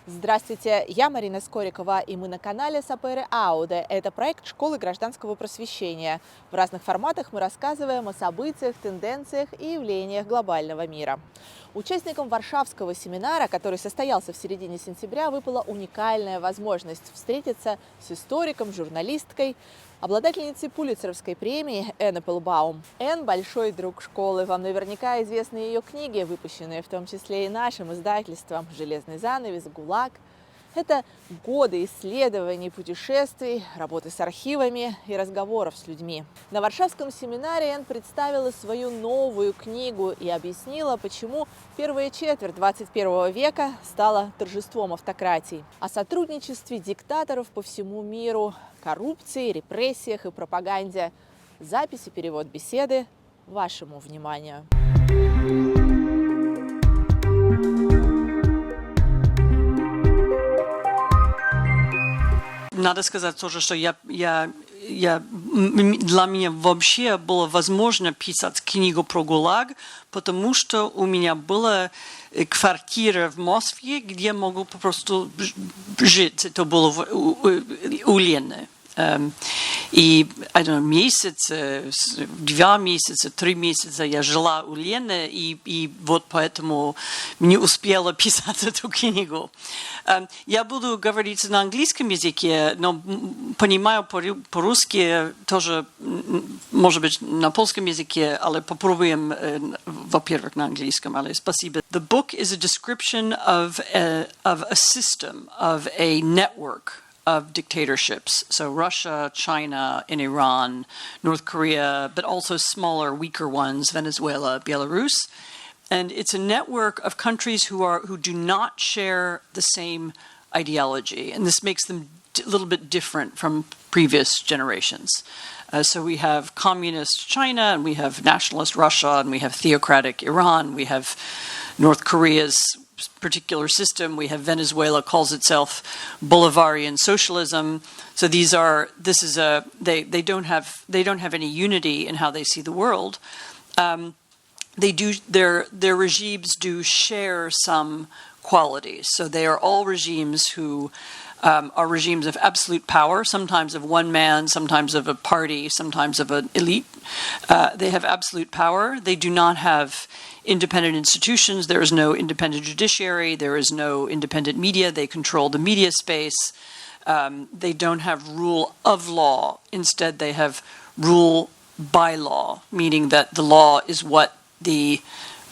Здравствуйте, я Марина Скорикова, и мы на канале Саперы Ауде. Это проект школы гражданского просвещения. В разных форматах мы рассказываем о событиях, тенденциях и явлениях глобального мира. Участникам Варшавского семинара, который состоялся в середине сентября, выпала уникальная возможность встретиться с историком, журналисткой, обладательницей Пулитцеровской премии Энн Эпплбаум. Энн – большой друг школы. Вам наверняка известны ее книги, выпущенные в том числе и нашим издательством «Железный занавес», «ГУЛАГ». Это годы исследований, путешествий, работы с архивами и разговоров с людьми. На Варшавском семинаре Энн представила свою новую книгу и объяснила, почему первая четверть 21 века стала торжеством автократий. О сотрудничестве диктаторов по всему миру, коррупции, репрессиях и пропаганде. Запись и перевод беседы вашему вниманию. Надо сказать тоже, что для меня вообще было возможно писать книгу про ГУЛАГ, потому что у меня была квартира в Москве, где я могу просто жить. Это было у Лены. И месяц, 2 месяца, 3 месяца я жила у Лены, и вот поэтому не успела писать эту книгу. Я буду говорить на английском языке, но понимаю по-русски тоже, может быть, на польском языке, але попробуем, во-первых, на английском, але спасибо. The book is a description of a system, of a network of dictatorships. So Russia, China, and Iran, North Korea, but also smaller, weaker ones, Venezuela, Belarus. And it's a network of countries who do not share the same ideology. And this makes them a little bit different from previous generations. So we have communist China, and we have nationalist Russia, and we have theocratic Iran, we have North Korea's particular system. We have Venezuela calls itself Bolivarian socialism. So they don't have any unity in how they see the world. Their regimes do share some qualities. So they are all regimes who are regimes of absolute power, sometimes of one man, sometimes of a party, sometimes of an elite. They have absolute power. They do not have independent institutions. There is no independent judiciary. There is no independent media. They control the media space. They don't have rule of law. Instead, they have rule by law, meaning that the law is what the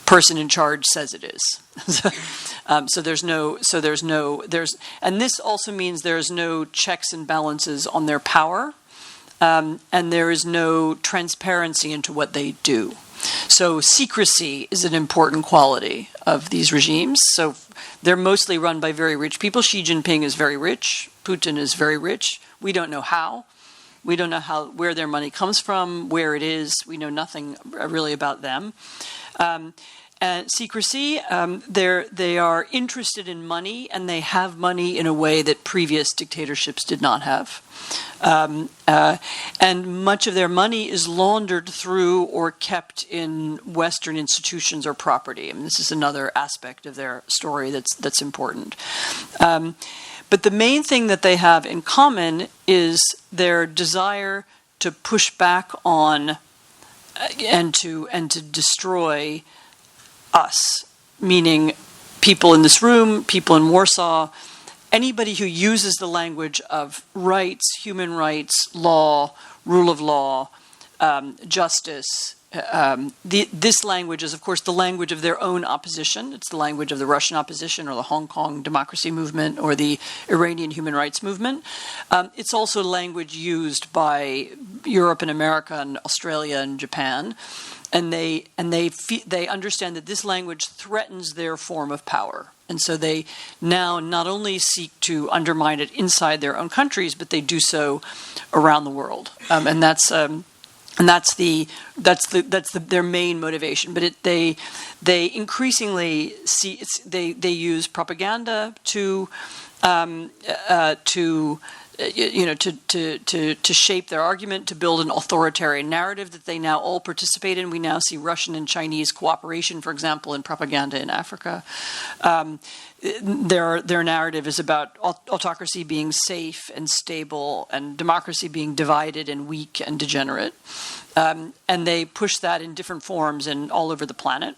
person in charge says it is. And this also means there's no checks and balances on their power, and there is no transparency into what they do. So secrecy is an important quality of these regimes. So they're mostly run by very rich people. Xi Jinping is very rich. Putin is very rich. We don't know how. We don't know where their money comes from, where it is. We know nothing really about them. And secrecy, they are interested in money, and they have money in a way that previous dictatorships did not have. And much of their money is laundered through or kept in Western institutions or property. I mean, this is another aspect of their story that's important. But the main thing that they have in common is their desire to push back on and to destroy us, meaning people in this room, people in Warsaw, anybody who uses the language of rights, human rights, law, rule of law, justice. This language is, of course, the language of their own opposition. It's the language of the Russian opposition or the Hong Kong democracy movement or the Iranian human rights movement. It's also language used by Europe and America and Australia and Japan. And they understand that this language threatens their form of power. And so they now not only seek to undermine it inside their own countries, but they do so around the world. And that's their main motivation. But they increasingly see they use propaganda to shape their argument, to build an authoritarian narrative that they now all participate in. We now see Russian and Chinese cooperation, for example, in propaganda in Africa. their narrative is about autocracy being safe and stable and democracy being divided and weak and degenerate. And they push that in different forms and all over the planet.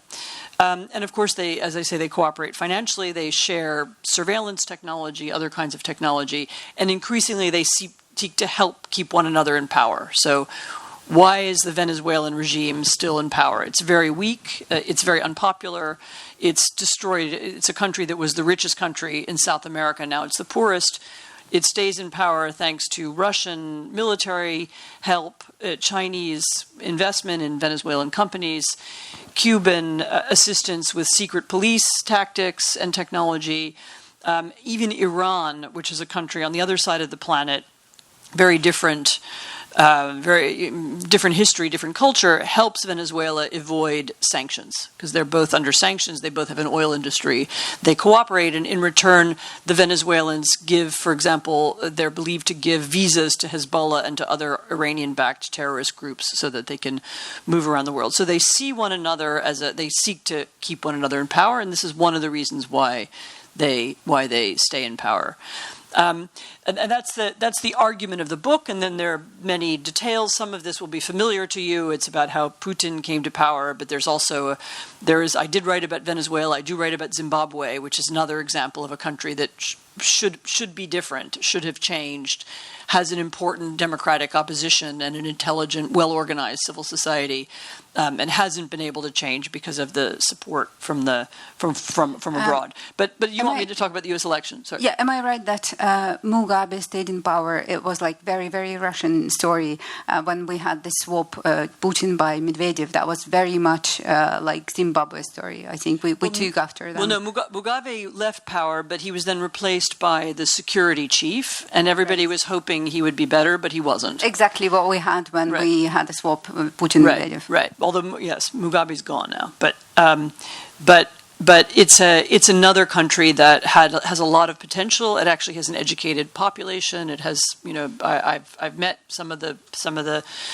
And of course, they, as I say, they cooperate financially. They share surveillance technology, other kinds of technology, and increasingly they seek to help keep one another in power. So why is the Venezuelan regime still in power? It's very weak. It's very unpopular. It's destroyed. It's a country that was the richest country in South America. Now it's the poorest. It stays in power thanks to Russian military help, Chinese investment in Venezuelan companies, Cuban assistance with secret police tactics and technology, even Iran, which is a country on the other side of the planet, very different history, different culture, helps Venezuela avoid sanctions because they're both under sanctions. They both have an oil industry. They cooperate, and in return, the Venezuelans give, for example, they're believed to give visas to Hezbollah and to other Iranian-backed terrorist groups so that they can move around the world. So they see one another they seek to keep one another in power, and this is one of the reasons why they stay in power. And that's the argument of the book, and then there are many details. Some of this will be familiar to you. It's about how Putin came to power, but there's also I did write about Venezuela. I do write about Zimbabwe, which is another example of a country that should be different, should have changed, has an important democratic opposition and an intelligent, well-organized civil society, and hasn't been able to change because of the support from abroad. But you want me to talk about the U.S. election? Sorry. Yeah, am I right that Mugabe stayed in power? It was like very, very Russian story when we had this swap, Putin by Medvedev. That was very much like Zimbabwe story. I think we took after them. Well, no, Mugabe left power, but he was then replaced by the security chief, and everybody was hoping he would be better, but he wasn't. Exactly what we had when we had the swap, Putin-Medvedev. Right. Although, yes, Mugabe's gone now, but it's another country that has a lot of potential. It actually has an educated population. It has, I've met some of the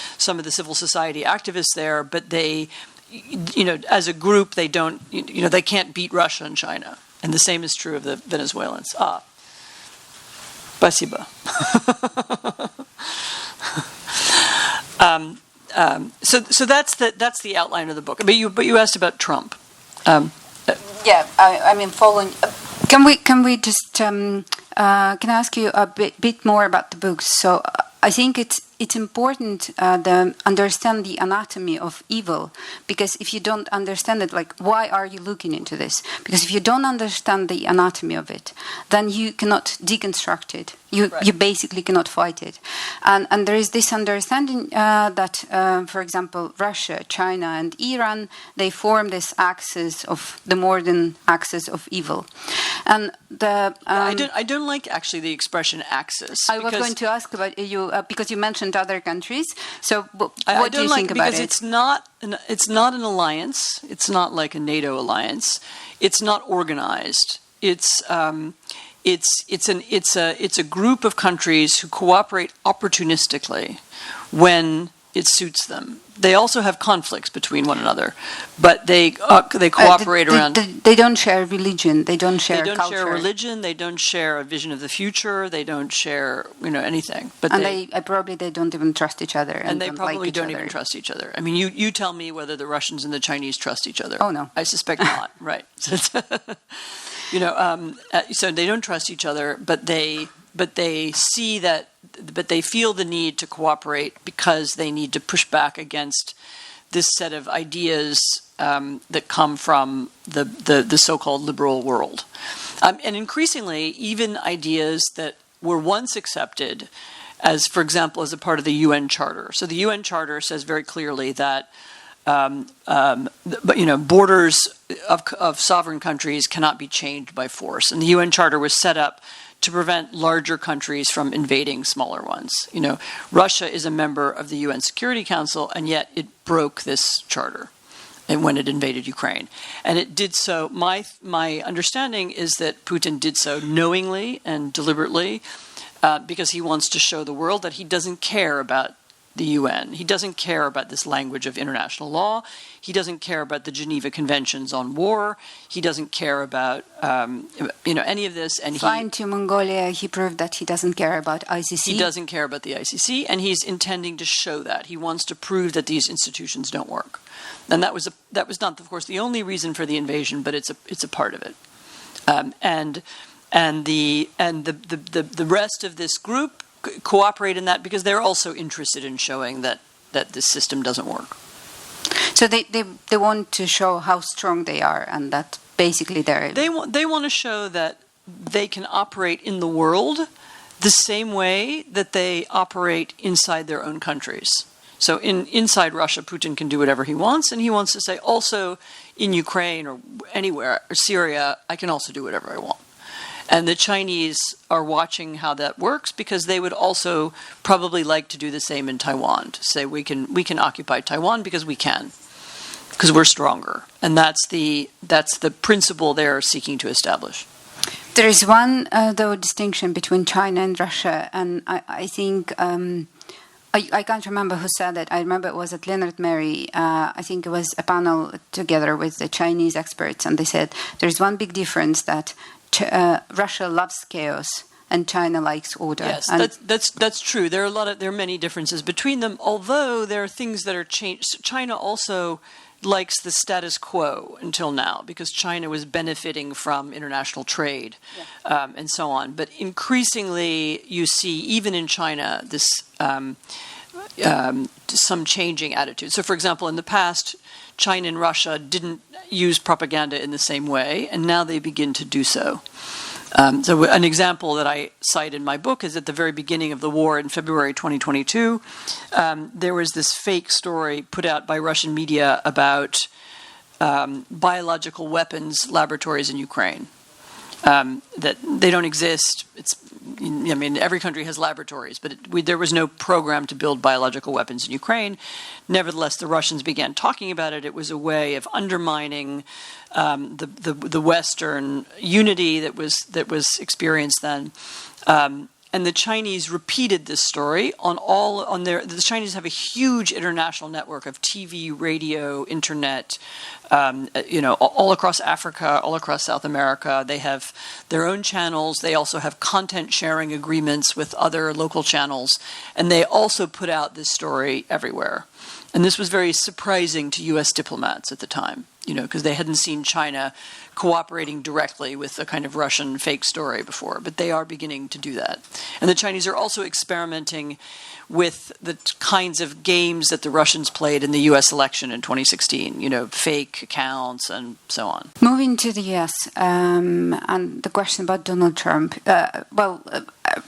civil society activists there, but they, as a group, they don't, they can't beat Russia and China. And the same is true of the Venezuelans. Спасибо. So that's the outline of the book. But you asked about Trump. Yeah, I mean, following. Can we just can I ask you a bit more about the book? So I think it's important to understand the anatomy of evil, because if you don't understand it, like, why are you looking into this? Because if you don't understand the anatomy of it, then you cannot deconstruct it. You basically cannot fight it. And there is this understanding that, for example, Russia, China, and Iran, they form this axis of the modern axis of evil. And I don't like actually the expression axis. I was going to ask about you because you mentioned other countries. So what do you think about it? Because it's not an alliance. It's not like a NATO alliance. It's not organized. It's a group of countries who cooperate opportunistically when it suits them. They also have conflicts between one another, but they cooperate around. They don't share religion. They don't share culture. They don't share religion. They don't share a vision of the future. They don't share anything. But they don't even trust each other. And they probably don't even trust each other. I mean, you tell me whether the Russians and the Chinese trust each other. Oh no, I suspect not. Right. So they don't trust each other, but they feel the need to cooperate because they need to push back against this set of ideas that come from the so-called liberal world. And increasingly, even ideas that were once accepted as, for example, as a part of the UN Charter. So the UN Charter says very clearly that borders of sovereign countries cannot be changed by force. And the UN Charter was set up to prevent larger countries from invading smaller ones. Russia is a member of the UN Security Council, and yet it broke this charter when it invaded Ukraine. And it did so, my understanding is that Putin did so knowingly and deliberately because he wants to show the world that he doesn't care about the UN. He doesn't care about this language of international law. He doesn't care about the Geneva Conventions on War. He doesn't care about any of this. And flying to Mongolia, he proved that he doesn't care about ICC. He doesn't care about the ICC, and he's intending to show that. He wants to prove that these institutions don't work. And that was not, of course, the only reason for the invasion, but it's a part of it. And the rest of this group cooperate in that because they're also interested in showing that this system doesn't work. So they want to show how strong they are, and that basically they want to show that they can operate in the world the same way that they operate inside their own countries. So inside Russia, Putin can do whatever he wants, and he wants to say also in Ukraine or anywhere, or Syria, I can also do whatever I want. And the Chinese are watching how that works because they would also probably like to do the same in Taiwan, to say we can occupy Taiwan because we can, because we're stronger. And that's the principle they're seeking to establish. There is one, though, distinction between China and Russia, and I think, I can't remember who said it. I remember it was at Leonard Mary. I think it was a panel together with the Chinese experts, and they said there's one big difference that Russia loves chaos and China likes order. Yes, that's true. There are many differences between them, although there are things that are changed. China also likes the status quo until now because China was benefiting from international trade and so on. But increasingly, you see, even in China, this some changing attitude. So, for example, in the past, China and Russia didn't use propaganda in the same way, and now they begin to do so. So an example that I cite in my book is at the very beginning of the war in February 2022, there was this fake story put out by Russian media about biological weapons laboratories in Ukraine. That they don't exist. Every country has laboratories, but there was no program to build biological weapons in Ukraine. Nevertheless, the Russians began talking about it. It was a way of undermining the Western unity that was experienced then. And the Chinese repeated this story the Chinese have a huge international network of TV, radio, internet, all across Africa, all across South America. They have their own channels. They also have content sharing agreements with other local channels. And they also put out this story everywhere. And this was very surprising to U.S. diplomats at the time, because they hadn't seen China cooperating directly with a kind of Russian fake story before. But they are beginning to do that. And the Chinese are also experimenting with the kinds of games that the Russians played in the U.S. election in 2016, fake accounts and so on. Moving to the U.S. And the question about Donald Trump.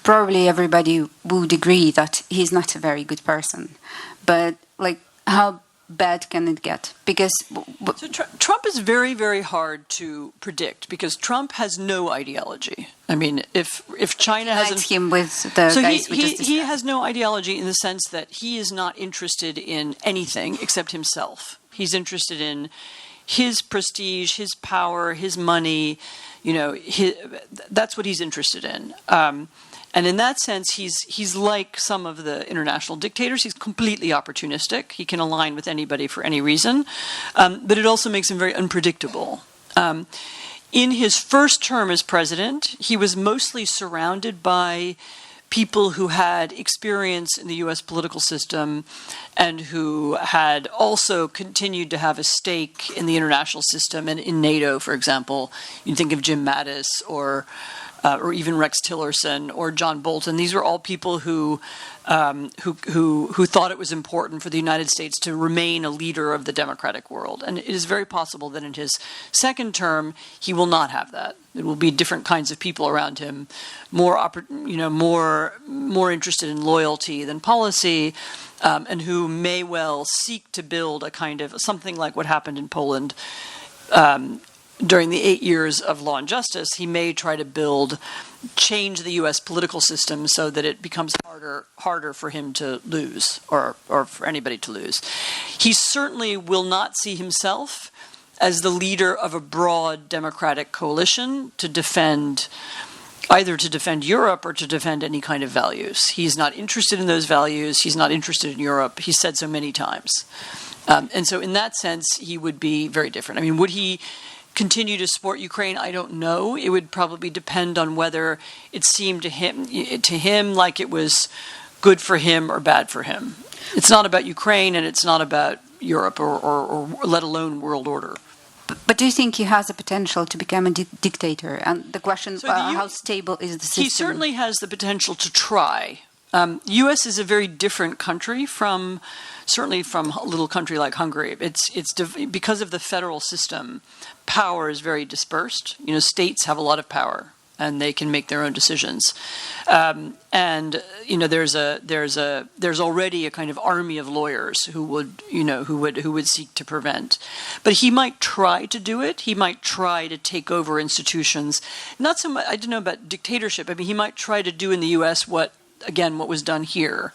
Probably everybody would agree that he's not a very good person. But, how bad can it get? Because so Trump is very, very hard to predict because Trump has no ideology. I mean, if China has him with the so guys we just discussed. He has no ideology in the sense that he is not interested in anything except himself. He's interested in his prestige, his power, his money. That's what he's interested in. And in that sense, he's like some of the international dictators. He's completely opportunistic. He can align with anybody for any reason. But it also makes him very unpredictable. In his first term as president, he was mostly surrounded by people who had experience in the U.S. political system and who had also continued to have a stake in the international system and in NATO, for example. You think of Jim Mattis or even Rex Tillerson or John Bolton. These were all people who thought it was important for the United States to remain a leader of the democratic world. And it is very possible that in his second term, he will not have that. It will be different kinds of people around him, more interested in loyalty than policy, and who may well seek to build a kind of something like what happened in Poland. During the 8 years of Law and Justice, he may try to change the U.S. political system so that it becomes harder for him to lose or for anybody to lose. He certainly will not see himself as the leader of a broad democratic coalition to defend either to defend Europe or to defend any kind of values. He's not interested in those values. He's not interested in Europe. He's said so many times. And so in that sense, he would be very different. I mean, would he continue to support Ukraine? I don't know. It would probably depend on whether it seemed to him like it was good for him or bad for him. It's not about Ukraine, and it's not about Europe or let alone world order. But do you think he has the potential to become a dictator? And the question, So how stable is the system? He certainly has the potential to try. U.S. is a very different country certainly from a little country like Hungary. Because of the federal system, power is very dispersed. You know, states have a lot of power, and they can make their own decisions. And you know, there's already a kind of army of lawyers who would seek to prevent. But he might try to do it. He might try to take over institutions. Not so much. I don't know about dictatorship. I mean, he might try to do in the U.S. what was done here,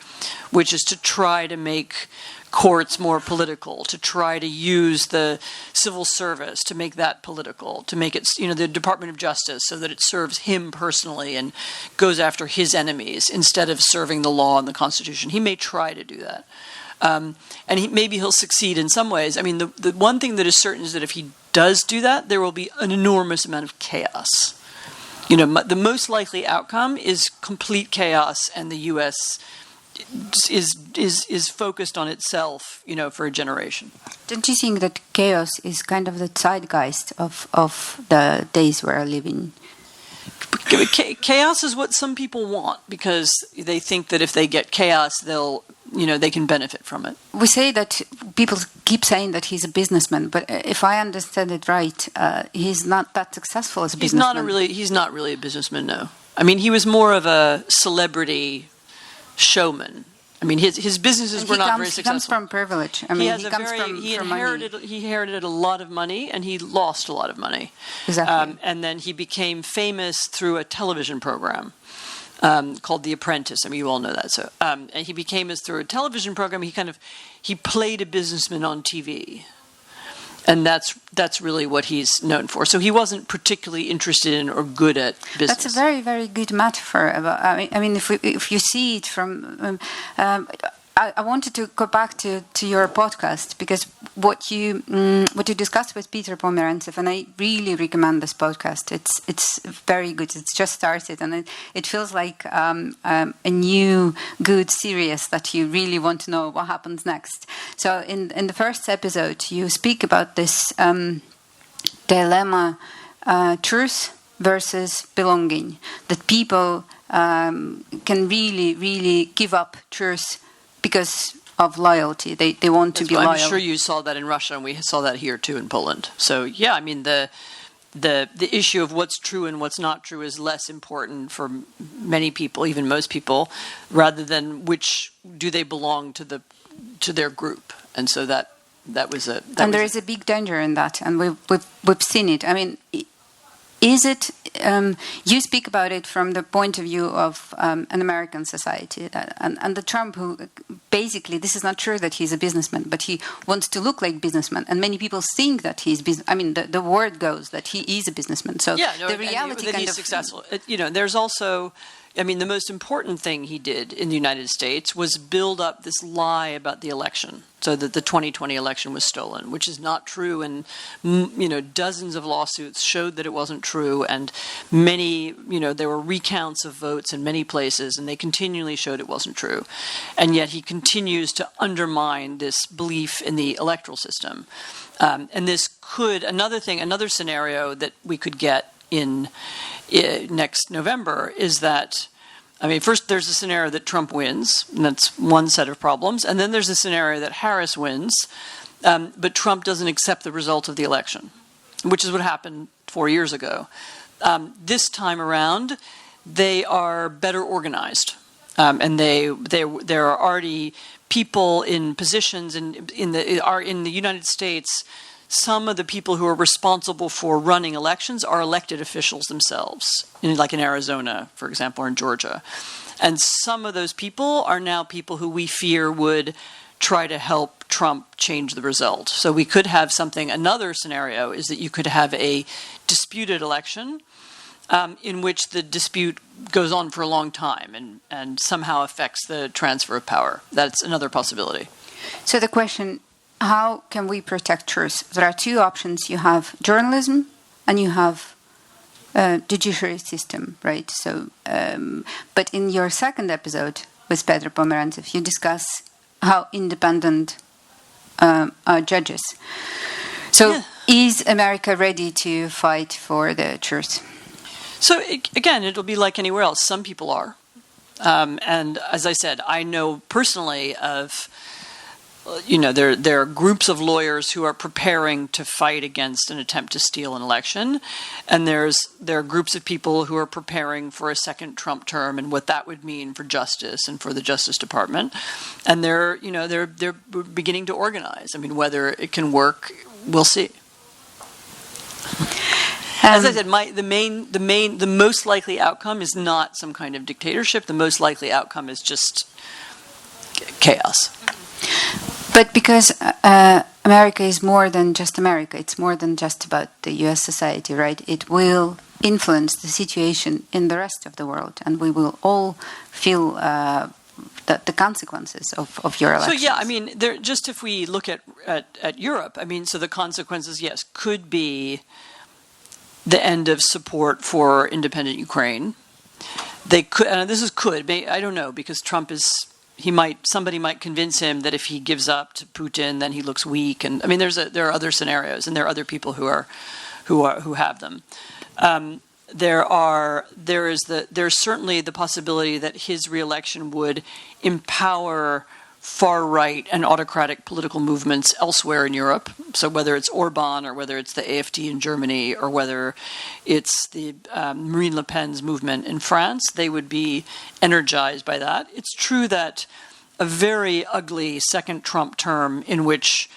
which is to try to make courts more political, to try to use the civil service to make that political, to make it, the Department of Justice, so that it serves him personally and goes after his enemies instead of serving the law and the Constitution. He may try to do that. And maybe he'll succeed in some ways. I mean, the one thing that is certain is that if he does do that, there will be an enormous amount of chaos. You know, the most likely outcome is complete chaos, and the U.S. is focused on itself, for a generation. Don't you think that chaos is kind of the zeitgeist of the days we're living? Chaos is what some people want because they think that if they get chaos, they can benefit from it. We say that people keep saying that he's a businessman, but if I understand it right, he's not that successful as a businessman. He's not really a businessman, no. I mean, he was more of a celebrity showman. I mean, his businesses were not very successful. He comes from privilege. I mean, he inherited a lot of money, and he lost a lot of money. Exactly. And then he became famous through a television program called The Apprentice. I mean, you all know that. So, and he became through a television program. He played a businessman on TV. And that's really what he's known for. So he wasn't particularly interested in or good at business. That's a very, very good metaphor. I mean, if you see it from, I wanted to go back to your podcast because what you discussed with Peter Pomerantsev, and I really recommend this podcast. It's very good. It's just started, and it feels like a new good series that you really want to know what happens next. So in the first episode, you speak about this dilemma, truth versus belonging. That people can really, really give up truth because of loyalty. They want to be loyal. I'm sure you saw that in Russia, and we saw that here too in Poland. So yeah, I mean the issue of what's true and what's not true is less important for many people, even most people, rather than which do they belong to their group. And so that was there is a big danger in that, and we've seen it. I mean, is it? You speak about it from the point of view of an American society, and the Trump, who basically, this is not true that he's a businessman, but he wants to look like businessman, and many people think that he's I mean, the word goes that he is a businessman. So the reality he's successful. There's also. I mean, the most important thing he did in the United States was build up this lie about the election, so that the 2020 election was stolen, which is not true. And, dozens of lawsuits showed that it wasn't true. And many, there were recounts of votes in many places, and they continually showed it wasn't true. And yet he continues to undermine this belief in the electoral system. And this another scenario that we could get in next November is that, I mean, first there's a scenario that Trump wins, and that's one set of problems, and then there's a scenario that Harris wins, but Trump doesn't accept the result of the election, which is what happened 4 years ago. This time around, they are better organized, and there are already people in positions in the United States. Some of the people who are responsible for running elections are elected officials themselves, like in Arizona, for example, or in Georgia. And some of those people are now people who we fear would try to help Trump change the result. So we could have another scenario is that you could have a disputed election, in which the dispute goes on for a long time and somehow affects the transfer of power. That's another possibility. So the question, how can we protect truth? There are two options. You have journalism and you have judiciary system, right? So, but in your second episode with Petr Pomerantsev, you discuss how independent are judges. So is America ready to fight for the truth? So again, it'll be like anywhere else. Some people are. And as I said, I know personally of, there are groups of lawyers who are preparing to fight against an attempt to steal an election. And there are groups of people who are preparing for a second Trump term and what that would mean for justice and for the Justice Department. And they're beginning to organize. I mean, whether it can work, we'll see. As I said, the most likely outcome is not some kind of dictatorship. The most likely outcome is just chaos. But because America is more than just America, it's more than just about the U.S. society, right? It will influence the situation in the rest of the world, and we will all feel the consequences of your elections. So yeah, I mean, just if we look at Europe, I mean, so the consequences, yes, could be the end of support for independent Ukraine. They could, and this is could, I don't know, because Trump is, somebody might convince him that if he gives up to Putin, then he looks weak. And I mean, there are other scenarios, and there are other people who have them. There's certainly the possibility that his reelection would empower far-right and autocratic political movements elsewhere in Europe. So whether it's Orban or whether it's the AfD in Germany or whether it's the Marine Le Pen's movement in France, they would be energized by that. It's true that a very ugly second Trump term in which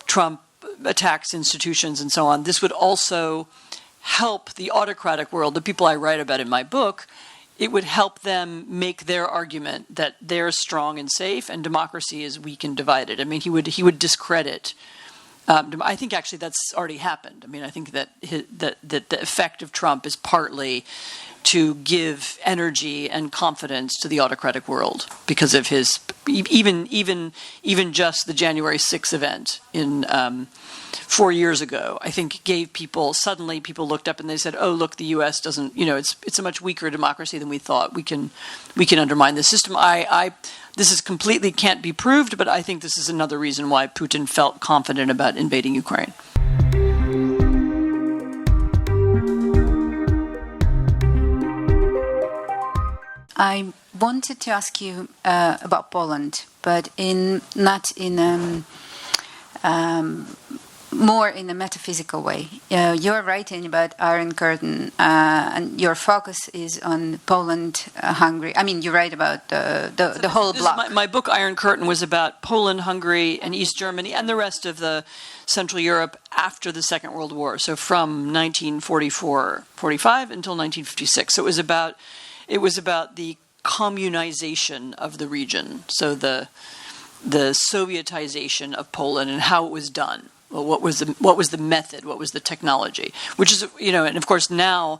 Trump attacks institutions and so on, this would also help the autocratic world, the people I write about in my book. It would help them make their argument that they're strong and safe and democracy is weak and divided. I mean, he would discredit. I think actually that's already happened. I mean, I think that the effect of Trump is partly to give energy and confidence to the autocratic world because of his even just the January 6th event in 4 years ago, I think gave people, suddenly people looked up and they said, oh, look, the U.S. doesn't, it's a much weaker democracy than we thought. We can undermine the system. This is completely can't be proved, but I think this is another reason why Putin felt confident about invading Ukraine. I wanted to ask you about Poland, but more in a metaphysical way. You're writing about Iron Curtain, and your focus is on Poland, Hungary. I mean, you write about the whole bloc. My book, Iron Curtain, was about Poland, Hungary, and East Germany, and the rest of the Central Europe after the Second World War. So from 1944-45 until 1956. So it was about the communization of the region. So the Sovietization of Poland and how it was done. Well, what was the method? What was the technology? Which is, and of course now,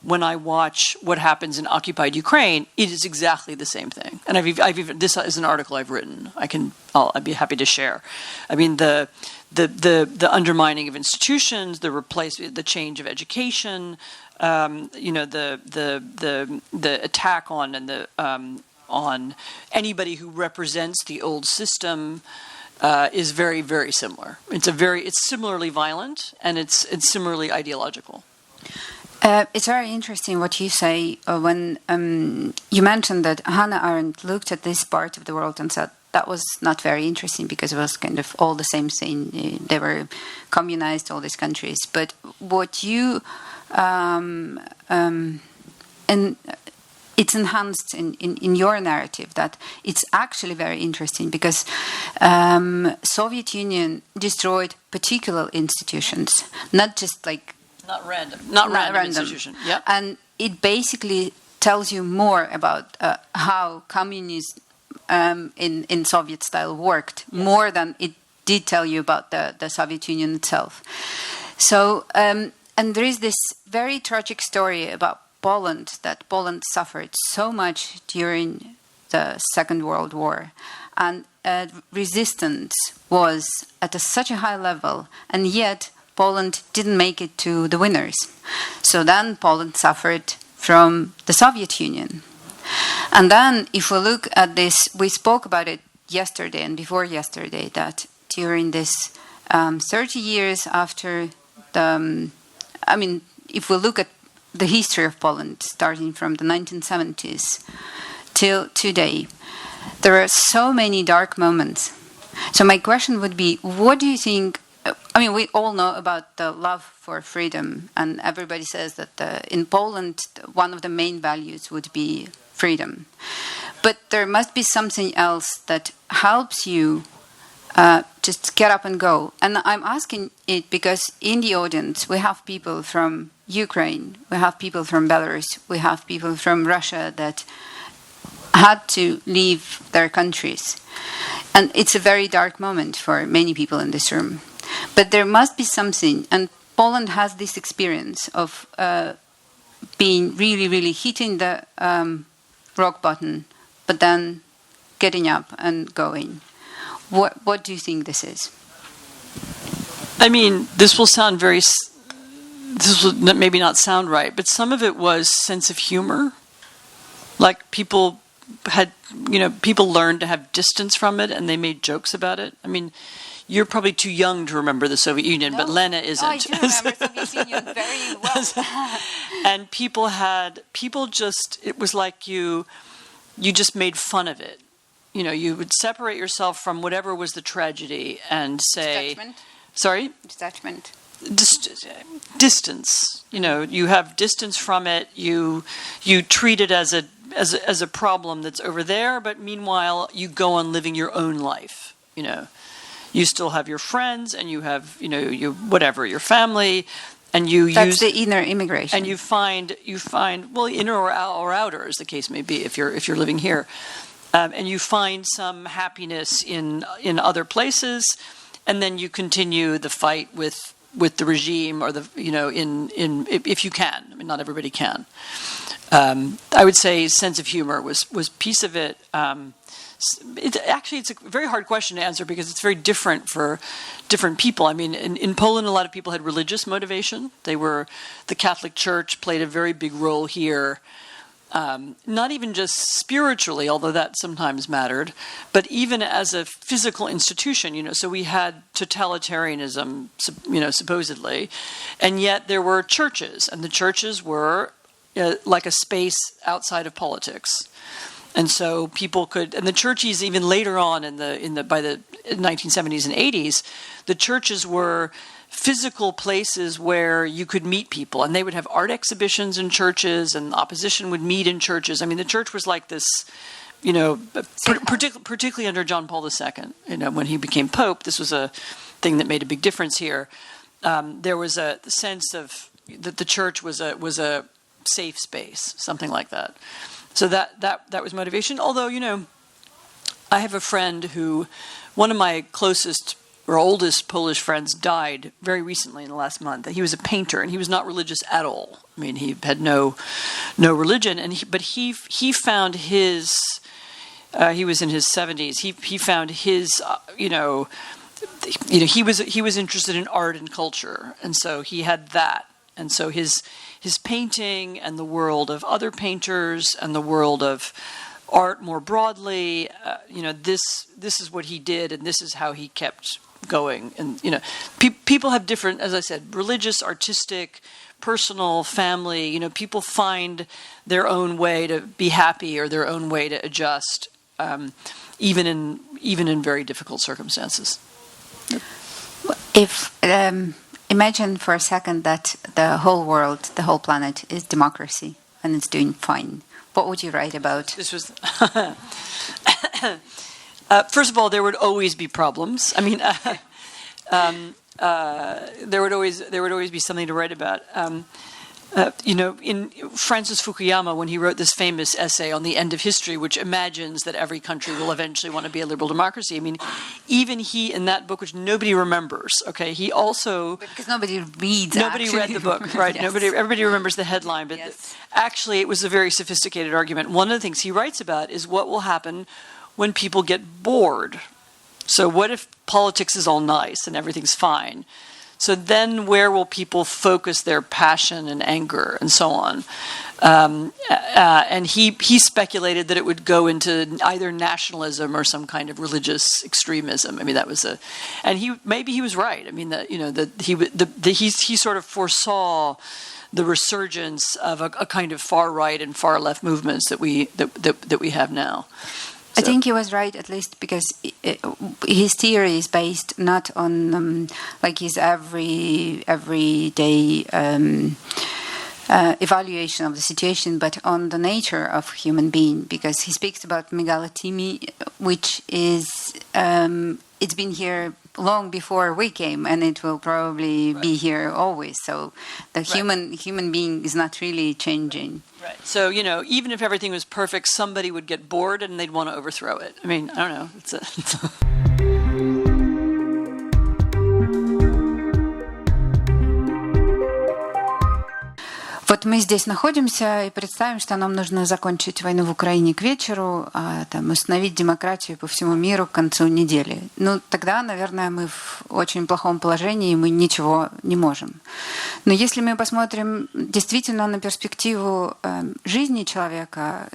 when I watch what happens in occupied Ukraine, it is exactly the same thing. And I've even this is an article I've written. I'd be happy to share. I mean the undermining of institutions, the change of education, the attack on anybody who represents the old system. Is very, very similar. It's similarly violent and it's similarly ideological. It's very interesting what you say when you mentioned that Hannah Arendt looked at this part of the world and said that was not very interesting because it was kind of all the same thing. They were communized, all these countries. But what you and it's enhanced in your narrative that it's actually very interesting because Soviet Union destroyed particular institutions, not just like not random institution. Yeah, and it basically tells you more about how communism in Soviet style worked, more than it did tell you about the Soviet Union itself. So. and there is this very tragic story about Poland, that Poland suffered so much during the Second World War, and resistance was at such a high level, and yet Poland didn't make it to the winners. So then Poland suffered from the Soviet Union. And then if we look at this, we spoke about it yesterday and before yesterday, that during this 30 years after the, if we look at the history of Poland, starting from the 1970s till today, there are so many dark moments. So my question would be, what do you think? We all know about the love for freedom, and everybody says that in Poland, one of the main values would be freedom. But there must be something else that helps you just get up and go. And I'm asking it because in the audience, we have people from Ukraine, we have people from Belarus, we have people from Russia that had to leave their countries. And it's a very dark moment for many people in this room. But there must be something, and Poland has this experience of being really, really hitting the rock bottom, but then getting up and going. What do you think this is? This will sound this will maybe not sound right, but some of it was sense of humor. Like people learned to have distance from it, and they made jokes about it. You're probably too young to remember the Soviet Union, but Lena isn't. Oh, I do remember the Soviet Union very well. And it was like you just made fun of it. You would separate yourself from whatever was the tragedy and say... Detachment? Sorry? Detachment. Distance. You have distance from it. You treat it as a problem that's over there, but meanwhile, you go on living your own life, You still have your friends, and you have, your family, and That's the inner immigration. And you find inner or outer, as the case may be, if you're living here, and you find some happiness in other places, and then you continue the fight with the regime, or if you can. Not everybody can. I would say sense of humor was piece of it. It's a very hard question to answer because it's very different for different people. In Poland, a lot of people had religious motivation. The Catholic Church played a very big role here. Not even just spiritually, although that sometimes mattered, but even as a physical institution, so we had totalitarianism, supposedly, and yet there were churches, and the churches were like a space outside of politics. And so people could, and the churches even later on by the 1970s and 80s, the churches were physical places where you could meet people, and they would have art exhibitions in churches, and the opposition would meet in churches. The church was like this, particularly under John Paul II. When he became Pope, this was a thing that made a big difference here. There was a sense of that the church was a safe space, something like that. So that was motivation. Although, I have a friend who, one of my closest or oldest Polish friends died very recently in the last month. He was a painter, and he was not religious at all. He had no religion, but he found his. He was in his 70s. He found his. He was interested in art and culture, and so he had that. And so his painting and the world of other painters and the world of art more broadly, this is what he did, and this is how he kept going. And people have different, as I said, religious, artistic, personal, family. People find their own way to be happy or their own way to adjust, even in very difficult circumstances. If imagine for a second that the whole world, the whole planet is democracy and it's doing fine. What would you write about? This was first of all, there would always be problems. There would always be something to write about. In Francis Fukuyama, when he wrote this famous essay on the end of history, which imagines that every country will eventually want to be a liberal democracy, I mean, even he, in that book, which nobody remembers, okay, he also... Because nobody reads. Nobody read the book, right? Yes. Everybody remembers the headline, but Yes. actually it was a very sophisticated argument. One of the things he writes about is what will happen when people get bored. So what if politics is all nice and everything's fine? So then where will people focus their passion and anger and so on? And he speculated that it would go into either nationalism or some kind of religious extremism. I mean, that was and maybe he was right. I mean, he sort of foresaw the resurgence of a kind of far right and far left movements that we have now. I think he was right, at least because his theory is based not on like his everyday evaluation of the situation, but on the nature of human being. Because he speaks about megalithemy, which is it's been here long before we came, and it will probably be here always. So the human being is not really changing. Right. So, even if everything was perfect, somebody would get bored and they'd want to overthrow it. I mean, I don't know. Вот мы здесь находимся и представим, что нам нужно закончить войну в Украине к вечеру, а установить демократию по всему миру к концу недели. Ну, тогда, наверное, мы в очень плохом положении, и мы ничего не можем. Но если мы посмотрим действительно на перспективу жизни человека,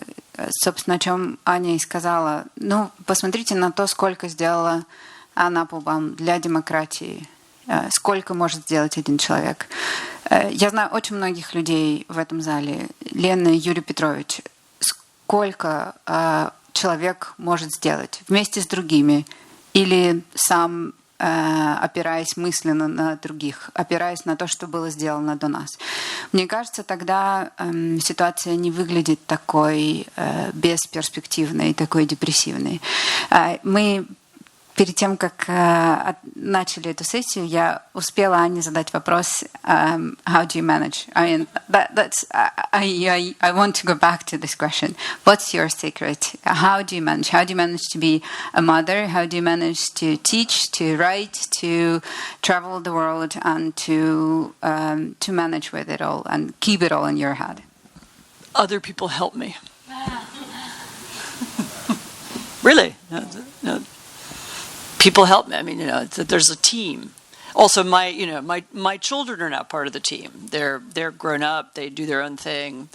собственно, о чем Аня и сказала, посмотрите на то, сколько сделала Анна Applebaum для демократии. Сколько может сделать один человек. Я знаю очень многих людей в этом зале. Лена, Юрий Петрович. Сколько человек может сделать вместе с другими или сам, опираясь мысленно на других, опираясь на то, что было сделано до нас. Мне кажется, тогда ситуация не выглядит такой бесперспективной, такой депрессивной. Мы перед тем, как начали эту сессию, я успела Ане задать вопрос, how do you manage? I mean, I want to go back to this question. What's your secret? How do you manage? How do you manage to be a mother? How do you manage to teach, to write, to travel the world, and to manage with it all and keep it all in your head? Other people help me. Really? No. People help me. I mean, there's a team. Also, my children are now part of the team. They're grown up. They do their own thing.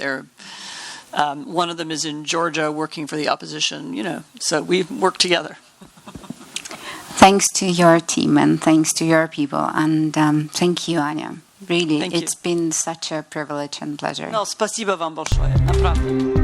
One of them is in Georgia working for the opposition. So we work together. Thanks to your team and thanks to your people, and thank you, Anya. Really, it's been such a privilege and pleasure. Спасибо вам большое. Направду.